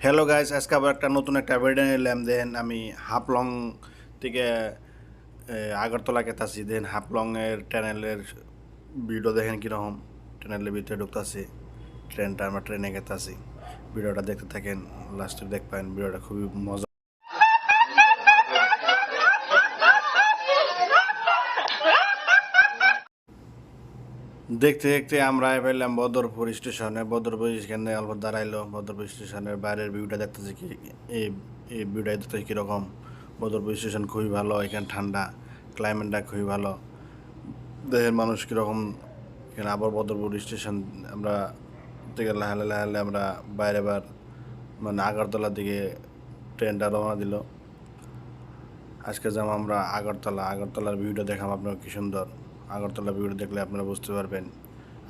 Hello guys, আজকে আবার একটা নতুন একটা ভিডিও নিলাম। দেন আমি হাফলং থেকে আগরতলা গেতাছি। দেন হাফলং এর ট্রেনের ভিডিও দেখেন কীরকম। ট্রেনের ভিতরে ঢুকতাছি, ট্রেনটা আমরা ট্রেনে গেতাছি। ভিডিওটা দেখতে থাকেন, লাস্টে দেখবেন ভিডিওটা খুবই মজা। দেখতে দেখতে আমরা পেলাম বদরপুর স্টেশনে। বদরপুর স্টেশনে অল্প দাঁড়াইলো। বদরপুর স্টেশনের বাইরের ভিউটা দেখতেছি কি এই এই ভিউটা দেখতেছি কীরকম। বদরপুর স্টেশন খুবই ভালো, এখানে ঠান্ডা, ক্লাইমেটটা খুবই ভালো। দেশের মানুষ কীরকম এখানে। আবার বদরপুর স্টেশন আমরা থেকে লাহালে লাহালে আমরা বাইরে বার মানে আগরতলার দিকে ট্রেনটা রওনা দিল। আজকে যাবো আমরা আগরতলা। আগরতলার ভিউটা দেখাম আপনার কি সুন্দর। আগরতলা ভিউটা দেখলে আপনারা বুঝতে পারবেন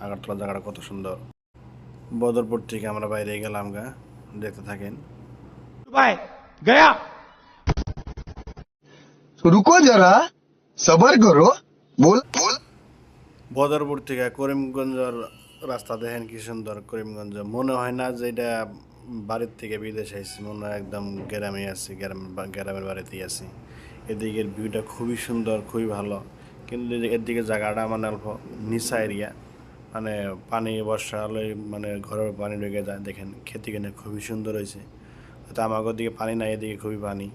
আগরতলা জায়গাটা কত সুন্দর। বদরপুর থেকে আমরা বাইরে গেলাম গা, দেখতে থাকেন। बाय गया। रुको जरा सबर करो बोल बोल। বদরপুর থেকে করিমগঞ্জের রাস্তা দেখেন কি সুন্দর। করিমগঞ্জ মনে হয় না যে এটা বাড়ির থেকে বিদেশ আইছি, মনে হয় একদম গ্রামে আছি, গ্রামের বাড়িতেই আছি। এদিকের ভিউটা খুবই সুন্দর, খুবই ভালো। কিন্তু এদিকে জায়গাটা মানে অল্প নিচা এরিয়া, মানে পানি বর্ষা হলে মানে ঘরের পানি ঢুকে যায়। দেখেন খেতে কিনে খুবই সুন্দর হয়েছে। তো আমাদের দিকে পানি নাই, এদিকে খুবই পানি।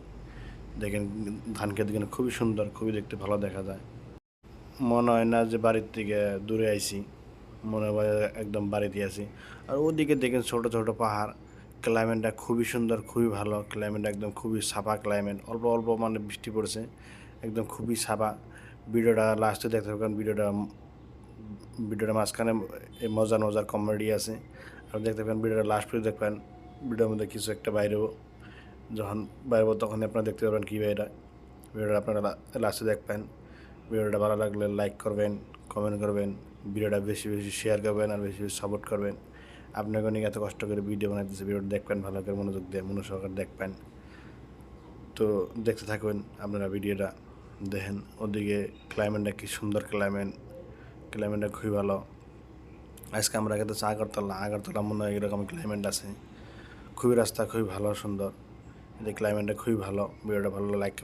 দেখেন ধান খেতে কিনে খুবই সুন্দর, খুবই দেখতে ভালো দেখা যায়। মনে হয় না যে বাড়ির থেকে দূরে আইছি, মনে হয় একদম বাড়িতে আছি। আর ওদিকে দেখেন ছোট ছোট পাহাড়। ক্লাইমেটটা খুবই সুন্দর, খুবই ভালো। ক্লাইমেট একদম খুবই সাফা ক্লাইমেট, অল্প অল্প মানে বৃষ্টি পড়ছে, একদম খুবই সাফা। ভিডিওটা লাস্টে দেখতে পাবেন। ভিডিওটা মাঝখানে মজার মজার কমেডি আছে। আর দেখতে পাবেন ভিডিওটা লাস্ট পর্যন্ত দেখবেন। ভিডিওর মধ্যে কিছু একটা বাইরেও, যখন বাইরে তখন আপনারা দেখতে পারবেন কী বাইরে। ভিডিওটা আপনারা লাস্টে দেখবেন। ভিডিওটা ভালো লাগলে লাইক করবেন, কমেন্ট করবেন, ভিডিওটা বেশি বেশি শেয়ার করবেন, আর বেশি বেশি সাপোর্ট করবেন। আপনাকে অনেক এত কষ্ট করে ভিডিও বানাইতেছে, ভিডিওটা দেখবেন, ভালো করে মনোযোগ দিয়ে মনোসহকারে দেখবেন। তো দেখতে থাকবেন আপনারা ভিডিওটা দেখেন। ওদিকে ক্লাইমেটটা কি সুন্দর ক্লাইমেট, ক্লাইমেটটা খুবই ভালো। আজকে আমরা গেতেছি আগরতলা। আগরতলা মনে হয় এরকম ক্লাইমেট আছে, খুবই রাস্তা খুবই ভালো সুন্দর। এদিকে ক্লাইমেটটা খুবই ভালো। ভিডিওটা ভালো লাইক